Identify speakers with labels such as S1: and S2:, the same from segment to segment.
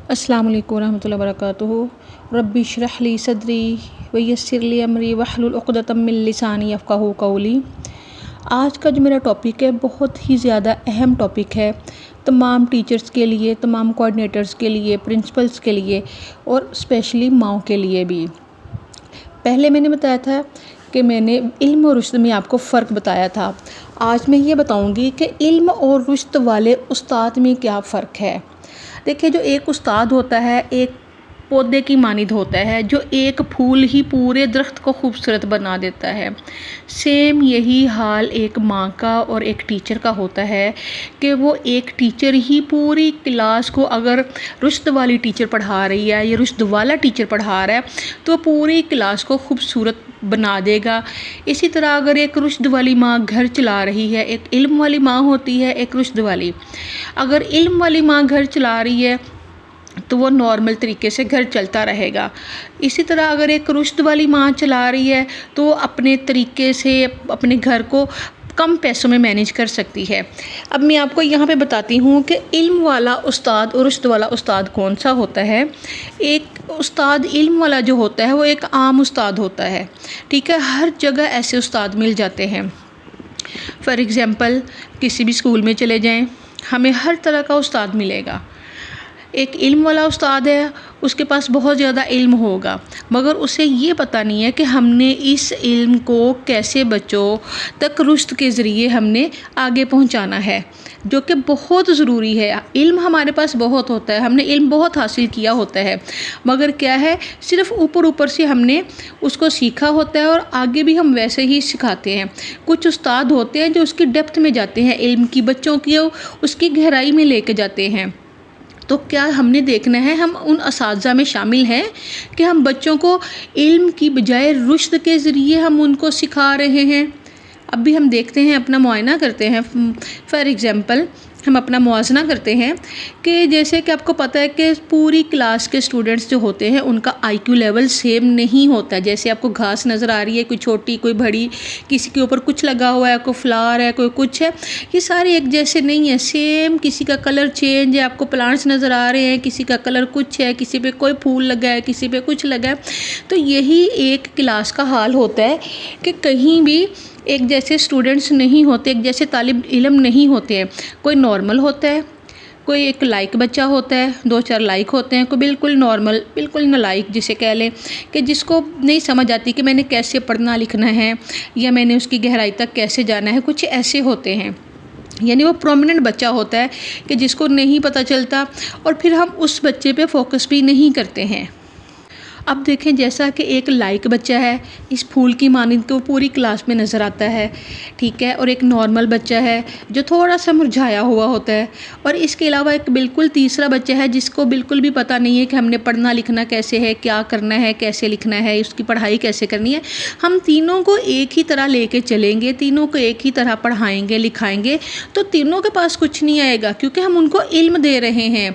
S1: السلام علیکم ورحمۃ اللہ وبرکاتہ۔ ربی اشرح لی صدری ویسر لی امری واحلل عقدۃ من لسانی یفقہوا قولی۔ آج کا جو میرا ٹاپک ہے بہت ہی زیادہ اہم ٹاپک ہے تمام ٹیچرز کے لیے، تمام کوآرڈینیٹرز کے لیے، پرنسپلز کے لیے اور اسپیشلی ماؤں کے لیے بھی۔ پہلے میں نے بتایا تھا کہ میں نے علم اور رشد میں آپ کو فرق بتایا تھا۔ آج میں یہ بتاؤں گی کہ علم اور رشد والے استاد میں کیا فرق ہے۔ دیکھیں، جو ایک استاد ہوتا ہے ایک پودے کی مانند ہوتا ہے جو ایک پھول ہی پورے درخت کو خوبصورت بنا دیتا ہے۔ سیم یہی حال ایک ماں کا اور ایک ٹیچر کا ہوتا ہے کہ وہ ایک ٹیچر ہی پوری کلاس کو، اگر رشد والی ٹیچر پڑھا رہی ہے یا رشد والا ٹیچر پڑھا رہا ہے تو پوری کلاس کو خوبصورت بنا دے گا۔ اسی طرح اگر ایک رشد والی ماں گھر چلا رہی ہے، ایک علم والی ماں ہوتی ہے، ایک رشد والی، اگر علم والی ماں گھر چلا رہی ہے تو وہ نارمل طریقے سے گھر چلتا رہے گا۔ اسی طرح اگر ایک رشد والی ماں چلا رہی ہے تو وہ اپنے طریقے سے اپنے گھر کو کم پیسوں میں مینیج کر سکتی ہے۔ اب میں آپ کو یہاں پہ بتاتی ہوں کہ علم والا استاد اور رشد والا استاد کون سا ہوتا ہے۔ ایک استاد علم والا جو ہوتا ہے وہ ایک عام استاد ہوتا ہے، ٹھیک ہے، ہر جگہ ایسے استاد مل جاتے ہیں۔ فار ایگزامپل کسی بھی اسکول میں چلے جائیں، ہمیں ہر طرح کا استاد ملے گا۔ ایک علم والا استاد ہے، اس کے پاس بہت زیادہ علم ہوگا، مگر اسے یہ پتہ نہیں ہے کہ ہم نے اس علم کو کیسے بچوں تک رشد کے ذریعے ہم نے آگے پہنچانا ہے، جو کہ بہت ضروری ہے۔ علم ہمارے پاس بہت ہوتا ہے، ہم نے علم بہت حاصل کیا ہوتا ہے، مگر کیا ہے، صرف اوپر سے ہم نے اس کو سیکھا ہوتا ہے اور آگے بھی ہم ویسے ہی سکھاتے ہیں۔ کچھ استاد ہوتے ہیں جو اس کی ڈیپتھ میں جاتے ہیں، علم کی بچوں کی اس کی گہرائی میں لے کے جاتے ہیں۔ تو کیا ہم نے دیکھنا ہے، ہم ان اساتذہ میں شامل ہیں کہ ہم بچوں کو علم کی بجائے رشد کے ذریعے ہم ان کو سکھا رہے ہیں۔ اب بھی ہم دیکھتے ہیں، اپنا معائنہ کرتے ہیں۔ فار ایگزامپل ہم اپنا موازنہ کرتے ہیں کہ جیسے کہ آپ کو پتہ ہے کہ پوری کلاس کے اسٹوڈنٹس جو ہوتے ہیں ان کا آئی کیو لیول سیم نہیں ہوتا۔ جیسے آپ کو گھاس نظر آ رہی ہے، کوئی چھوٹی کوئی بڑی، کسی کے اوپر کچھ لگا ہوا ہے، کوئی فلاور ہے، کوئی کچھ ہے، یہ سارے ایک جیسے نہیں ہیں، سیم کسی کا کلر چینج ہے، آپ کو پلانٹس نظر آ رہے ہیں، کسی کا کلر کچھ ہے، کسی پہ کوئی پھول لگا ہے، کسی پہ کچھ لگا ہے۔ تو یہی ایک کلاس کا حال ہوتا ہے کہ کہیں بھی ایک جیسے اسٹوڈنٹس نہیں ہوتے، ایک جیسے طالب علم نہیں ہوتے ہیں۔ کوئی نارمل ہوتا ہے، کوئی ایک لائق بچہ ہوتا ہے، 2-4 لائق ہوتے ہیں، کوئی بالکل نارمل، بالکل نالائق جسے کہہ لیں، کہ جس کو نہیں سمجھ آتی کہ میں نے کیسے پڑھنا لکھنا ہے یا میں نے اس کی گہرائی تک کیسے جانا ہے، کچھ ایسے ہوتے ہیں۔ یعنی وہ پرومیننٹ بچہ ہوتا ہے کہ جس کو نہیں پتہ چلتا، اور پھر ہم اس بچے پہ فوکس بھی نہیں کرتے ہیں۔ اب دیکھیں، جیسا کہ ایک لائق بچہ ہے، اس پھول کی مانند کو پوری کلاس میں نظر آتا ہے، ٹھیک ہے، اور ایک نارمل بچہ ہے جو تھوڑا سا مرجھایا ہوا ہوتا ہے، اور اس کے علاوہ ایک بالکل تیسرا بچہ ہے جس کو بالکل بھی پتہ نہیں ہے کہ ہم نے پڑھنا لکھنا کیسے ہے، کیا کرنا ہے، کیسے لکھنا ہے، اس کی پڑھائی کیسے کرنی ہے۔ ہم تینوں کو ایک ہی طرح لے کے چلیں گے، تینوں کو ایک ہی طرح پڑھائیں گے لکھائیں گے تو تینوں کے پاس کچھ نہیں آئے گا، کیونکہ ہم ان کو علم دے رہے ہیں۔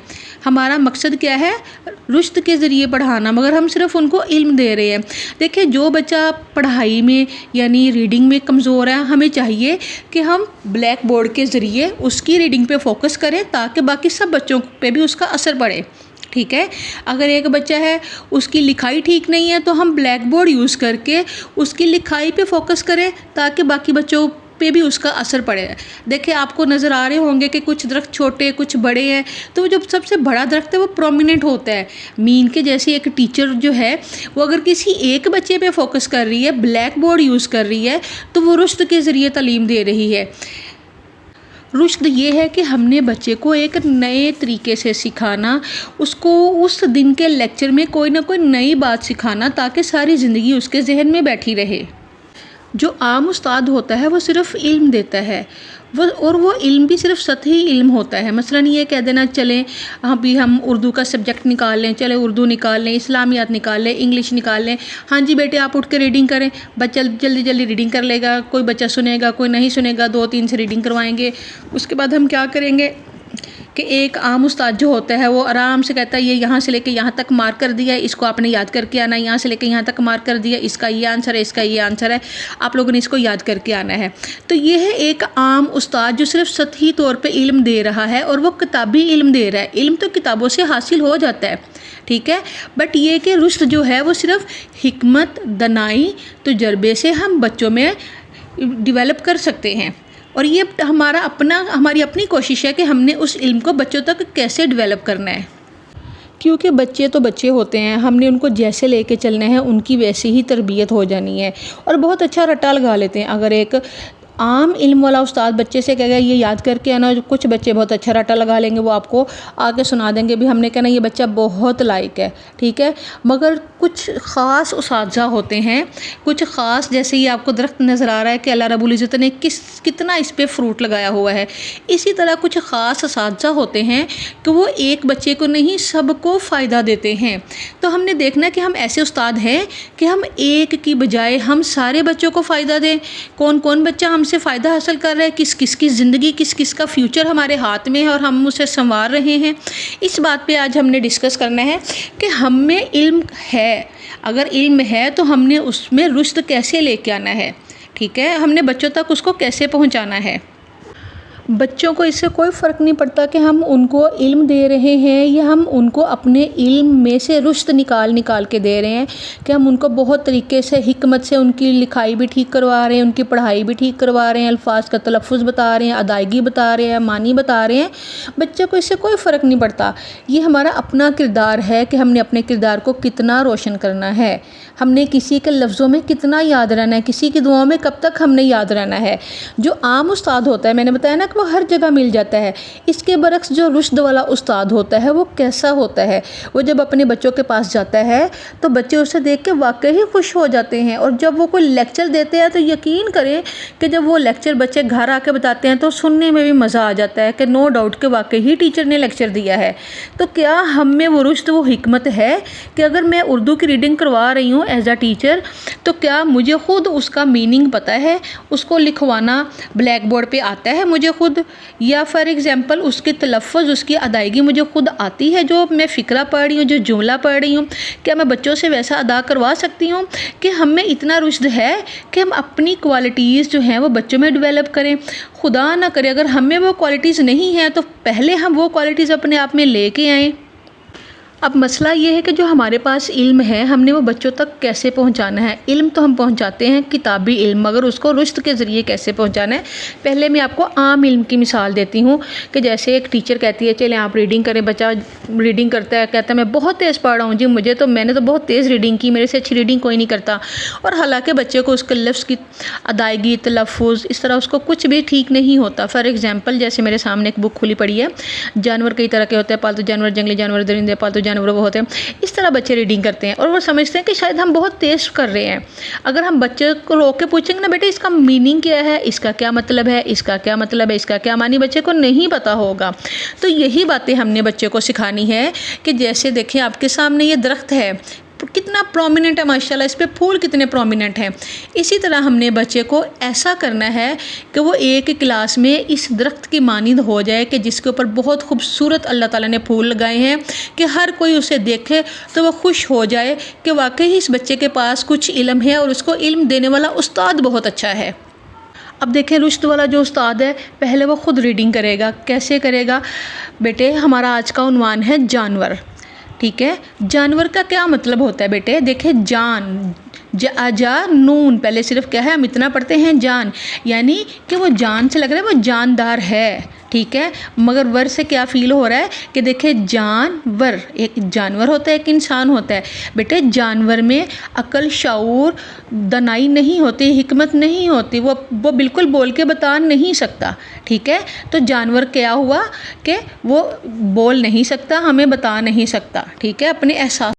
S1: ہمارا مقصد کیا ہے؟ رشد کے ذریعے پڑھانا، مگر ہم صرف ان کو علم دے رہے ہیں۔ دیکھیں، جو بچہ پڑھائی میں یعنی ریڈنگ میں کمزور ہے، ہمیں چاہیے کہ ہم بلیک بورڈ کے ذریعے اس کی ریڈنگ پہ فوکس کریں تاکہ باقی سب بچوں پہ بھی اس کا اثر پڑے، ٹھیک ہے۔ اگر ایک بچہ ہے اس کی لکھائی ٹھیک نہیں ہے تو ہم بلیک بورڈ یوز کر کے اس کی لکھائی پہ فوکس کریں تاکہ باقی بچوں پہ بھی اس کا اثر پڑے۔ دیکھیں، آپ کو نظر آ رہے ہوں گے کہ کچھ درخت چھوٹے کچھ بڑے ہیں، تو جو سب سے بڑا درخت ہے وہ پرومیننٹ ہوتا ہے۔ مین کے جیسے ایک ٹیچر جو ہے وہ اگر کسی ایک بچے پہ فوکس کر رہی ہے، بلیک بورڈ یوز کر رہی ہے، تو وہ رشد کے ذریعے تعلیم دے رہی ہے۔ رشد یہ ہے کہ ہم نے بچے کو ایک نئے طریقے سے سکھانا، اس کو اس دن کے لیکچر میں کوئی نہ کوئی نئی بات سکھانا تاکہ ساری زندگی اس کے ذہن میں بیٹھی رہے۔ جو عام استاد ہوتا ہے وہ صرف علم دیتا ہے، اور وہ علم بھی صرف سطحی علم ہوتا ہے۔ مثلاً یہ کہہ دینا، چلیں ابھی ہم اردو کا سبجیکٹ نکال لیں، چلیں اردو نکال لیں، اسلامیات نکال لیں، انگلش نکال لیں، ہاں جی بیٹے آپ اٹھ کے ریڈنگ کریں، بچہ جلدی جلدی ریڈنگ کر لے گا، کوئی بچہ سنے گا کوئی نہیں سنے گا، 2-3 سے ریڈنگ کروائیں گے۔ اس کے بعد ہم کیا کریں گے کہ ایک عام استاد جو ہوتا ہے وہ آرام سے کہتا ہے یہ یہاں سے لے کے یہاں تک مارک کر دیا ہے، اس کو آپ نے یاد کر کے آنا ہے، یہاں سے لے کے یہاں تک مارک کر دیا، اس کا یہ آنسر ہے، اس کا یہ آنسر ہے، آپ لوگوں نے اس کو یاد کر کے آنا ہے۔ تو یہ ہے ایک عام استاد جو صرف سطحی طور پہ علم دے رہا ہے، اور وہ کتابی علم دے رہا ہے۔ علم تو کتابوں سے حاصل ہو جاتا ہے، ٹھیک ہے، بٹ یہ کہ رشد جو ہے وہ صرف حکمت، دانائی، تجربے سے ہم بچوں میں ڈیولپ کر سکتے ہیں، اور یہ ہماری اپنی کوشش ہے کہ ہم نے اس علم کو بچوں تک کیسے ڈیولپ کرنا ہے، کیونکہ بچے تو بچے ہوتے ہیں، ہم نے ان کو جیسے لے کے چلنا ہے ان کی ویسی ہی تربیت ہو جانی ہے، اور بہت اچھا رٹا لگا لیتے ہیں۔ اگر ایک عام علم والا استاد بچے سے کہے گا یہ یاد کر کے آنا، کچھ بچے بہت اچھا رٹا لگا لیں گے، وہ آپ کو آگے سنا دیں گے بھی ہم نے کہنا یہ بچہ بہت لائق ہے، ٹھیک ہے، مگر کچھ خاص اساتذہ ہوتے ہیں، کچھ خاص، جیسے یہ آپ کو درخت نظر آ رہا ہے کہ اللہ رب العزت نے کتنا اس پہ فروٹ لگایا ہوا ہے، اسی طرح کچھ خاص اساتذہ ہوتے ہیں کہ وہ ایک بچے کو نہیں سب کو فائدہ دیتے ہیں۔ تو ہم نے دیکھنا ہے کہ ہم ایسے استاد ہیں کہ ہم ایک کی بجائے ہم سارے بچوں کو فائدہ دیں۔ کون کون بچہ ہم سے فائدہ حاصل کر رہا ہے، کس کس کی زندگی، کس کس کا فیوچر ہمارے ہاتھ میں ہے اور ہم اسے سنوار رہے ہیں، اس بات پہ آج ہم نے ڈسکس کرنا ہے کہ ہم میں علم ہے، اگر علم ہے تو ہم نے اس میں رشد کیسے لے کے آنا ہے، ٹھیک ہے، ہم نے بچوں تک اس کو کیسے پہنچانا ہے۔ بچوں کو اس سے کوئی فرق نہیں پڑتا کہ ہم ان کو علم دے رہے ہیں یا ہم ان کو اپنے علم میں سے رشد نکال کے دے رہے ہیں، کہ ہم ان کو بہت طریقے سے حکمت سے ان کی لکھائی بھی ٹھیک کروا رہے ہیں، ان کی پڑھائی بھی ٹھیک کروا رہے ہیں، الفاظ کا تلفظ بتا رہے ہیں، ادائیگی بتا رہے ہیں، معنی بتا رہے ہیں، بچے کو اس سے کوئی فرق نہیں پڑتا۔ یہ ہمارا اپنا کردار ہے کہ ہم نے اپنے کردار کو کتنا روشن کرنا ہے، ہم نے کسی کے لفظوں میں کتنا یاد رہنا ہے، کسی کی دعاؤں میں کب تک ہم نے یاد رہنا ہے۔ جو عام استاد ہوتا ہے، میں نے بتایا نا کہ وہ ہر جگہ مل جاتا ہے، اس کے برعکس جو رشد والا استاد ہوتا ہے وہ کیسا ہوتا ہے، وہ جب اپنے بچوں کے پاس جاتا ہے تو بچے اسے دیکھ کے واقعی خوش ہو جاتے ہیں، اور جب وہ کوئی لیکچر دیتے ہیں تو یقین کریں کہ جب وہ لیکچر بچے گھر آ کے بتاتے ہیں تو سننے میں بھی مزہ آ جاتا ہے کہ نو ڈاؤٹ کہ واقعی ٹیچر نے لیکچر دیا ہے۔ تو کیا ہم میں وہ رشد، وہ حکمت ہے کہ اگر میں اردو کی ریڈنگ کروا رہی ہوں ایز اے ٹیچر تو کیا مجھے خود اس کا میننگ پتہ ہے، اس کو لکھوانا بلیک بورڈ پہ آتا ہے مجھے خود، یا فار ایگزامپل اس کے تلفظ، اس کی ادائیگی مجھے خود آتی ہے، جو میں فقرہ پڑھ رہی ہوں، جو جملہ پڑھ رہی ہوں، کیا میں بچوں سے ویسا ادا کروا سکتی ہوں؟ کہ ہم میں اتنا رشد ہے کہ ہم اپنی کوالٹیز جو ہیں وہ بچوں میں ڈیولپ کریں۔ خدا نہ کرے اگر ہم میں وہ کوالٹیز نہیں ہیں تو پہلے ہم وہ کوالٹیز اپنے آپ میں لے کے آئیں۔ اب مسئلہ یہ ہے کہ جو ہمارے پاس علم ہے ہم نے وہ بچوں تک کیسے پہنچانا ہے۔ علم تو ہم پہنچاتے ہیں کتابی علم، مگر اس کو رشد کے ذریعے کیسے پہنچانا ہے۔ پہلے میں آپ کو عام علم کی مثال دیتی ہوں کہ جیسے ایک ٹیچر کہتی ہے چلیں آپ ریڈنگ کریں، بچہ ریڈنگ کرتا ہے، کہتا ہے میں بہت تیز پڑھ رہا ہوں جی، میں نے تو بہت تیز ریڈنگ کی، میرے سے اچھی ریڈنگ کوئی نہیں کرتا، اور حالانکہ بچے کو اس کے لفظ کی ادائیگی، تلفظ، اس طرح اس کو کچھ بھی ٹھیک نہیں ہوتا۔ فار ایگزامپل جیسے میرے سامنے ایک بک کھلی پڑی ہے، جانور کئی طرح کے ہوتے ہیں، پالتو جانور، جنگلی جانور، درندے، پالتو جانور وہ ہوتے ہیں، اس طرح بچے ریڈنگ کرتے ہیں اور وہ سمجھتے ہیں کہ شاید ہم بہت تیز کر رہے ہیں۔ اگر ہم بچے کو روک کے پوچھیں گے نا بیٹے اس کا میننگ کیا ہے، اس کا کیا مطلب ہے، اس کا کیا مطلب ہے، اس کا کیا معنی، بچے کو نہیں پتا ہوگا۔ تو یہی باتیں ہم نے بچے کو سکھانی ہے کہ جیسے دیکھیں آپ کے سامنے یہ درخت ہے، کتنا پرومیننٹ ہے ماشاءاللہ، اس پہ پھول کتنے پرومیننٹ ہیں، اسی طرح ہم نے بچے کو ایسا کرنا ہے کہ وہ ایک کلاس میں اس درخت کی مانند ہو جائے کہ جس کے اوپر بہت خوبصورت اللہ تعالیٰ نے پھول لگائے ہیں، کہ ہر کوئی اسے دیکھے تو وہ خوش ہو جائے کہ واقعی اس بچے کے پاس کچھ علم ہے اور اس کو علم دینے والا استاد بہت اچھا ہے۔ اب دیکھیں رشد والا جو استاد ہے پہلے وہ خود ریڈنگ کرے گا۔ کیسے کرے گا؟ بیٹے ہمارا آج کا عنوان ہے جانور، ٹھیک ہے، جانور کا کیا مطلب ہوتا ہے بیٹے؟ دیکھیں جان، نون، پہلے صرف کیا ہے ہم اتنا پڑھتے ہیں جان، یعنی کہ وہ جان سے لگ رہا ہے وہ جاندار ہے، ٹھیک ہے، مگر ور سے کیا فیل ہو رہا ہے کہ دیکھیں جانور، ایک جانور ہوتا ہے ایک انسان ہوتا ہے۔ بیٹے جانور میں عقل، شعور، دانائی نہیں ہوتی، حکمت نہیں ہوتی، وہ بالکل بول کے بتا نہیں سکتا، ٹھیک ہے۔ تو جانور کیا ہوا کہ وہ بول نہیں سکتا، ہمیں بتا نہیں سکتا، ٹھیک ہے، اپنے احساس